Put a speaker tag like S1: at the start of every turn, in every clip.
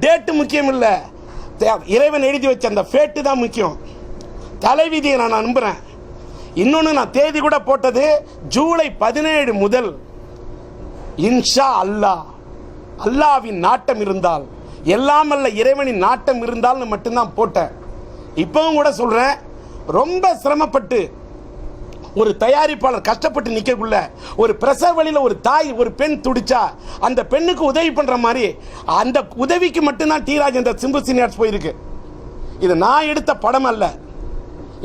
S1: Date முக்கியம் இல்லை, இறைவன் எழுதி வச்ச அந்த ஃபேட்டு தான் முக்கியம். தலைவிதியை நான் நம்புகிறேன். இன்னொன்று, நான் தேதி கூட போட்டது ஜூலை 17 முதல் இன்ஷா அல்லாஹ், அல்லாஹ்வின் நாட்டம் இருந்தால், எல்லாம் அல்ல இறைவனின் நாட்டம் இருந்தால்னு மட்டும்தான் போட்டேன். இப்பவும் கூட சொல்கிறேன், ரொம்ப சிரமப்பட்டு ஒரு தயாரிப்பாளர் கஷ்டப்பட்டு நிற்கக்குள்ள ஒரு பிரசவ வழியில் ஒரு தாய் ஒரு பெண் துடிச்சா அந்த பெண்ணுக்கு உதவி பண்ணுற மாதிரி அந்த உதவிக்கு மட்டும்தான் டி ராஜேந்தர் சிம்பு சீனியர்ஸ் போயிருக்கு. இது நான் எடுத்த படம் அல்ல.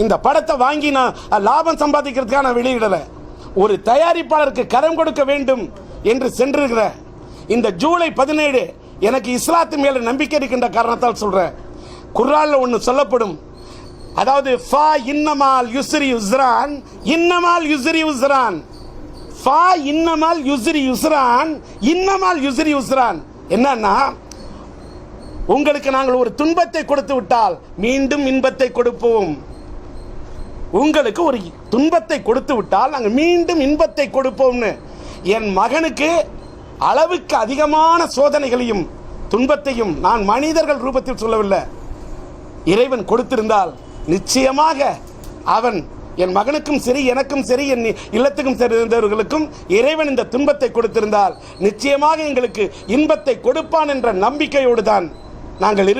S1: இந்த படத்தை வாங்கி நான் லாபம் சம்பாதிக்கிறதுக்காக நான் வெளியிடலை. ஒரு தயாரிப்பாளருக்கு கரம் கொடுக்க வேண்டும் என்று சென்றிருக்கிற இந்த ஜூலை 17 எனக்கு இஸ்லாத்து மேல நம்பிக்கை இருக்கின்ற காரணத்தால் சொல்றேன். குர்ஆன்ல ஒன்று சொல்லப்படும், அதாவது ஃபா இன்னமால் யுஸ்ரி யுஸ்ரான், இன்னமால் யுஸ்ரி யுஸ்ரான், ஃபா இன்னமால் யுஸ்ரி யுஸ்ரான், இன்னமால் யுஸ்ரி யுஸ்ரான். என்னன்னா, உங்களுக்கு நாங்கள் ஒரு துன்பத்தை கொடுத்து விட்டால் மீண்டும் இன்பத்தை கொடுப்போம். உங்களுக்கு ஒரு துன்பத்தை கொடுத்து விட்டால் நாங்கள் மீண்டும் இன்பத்தை கொடுப்போம்னு. என் மகனுக்கு அளவுக்கு அதிகமான சோதனைகளையும் துன்பத்தையும் நான் மனிதர்கள் ரூபத்தில் சொல்லவில்லை, இறைவன் கொடுத்திருந்தால் நிச்சயமாக அவன், என் மகனுக்கும் சரி எனக்கும் சரி என் இல்லத்துக்கும் சேர்ந்தவர்களுக்கும் இறைவன் இந்த துன்பத்தை கொடுத்திருந்தால் நிச்சயமாக எங்களுக்கு இன்பத்தை கொடுப்பான் என்ற நம்பிக்கையோடு தான் நாங்கள்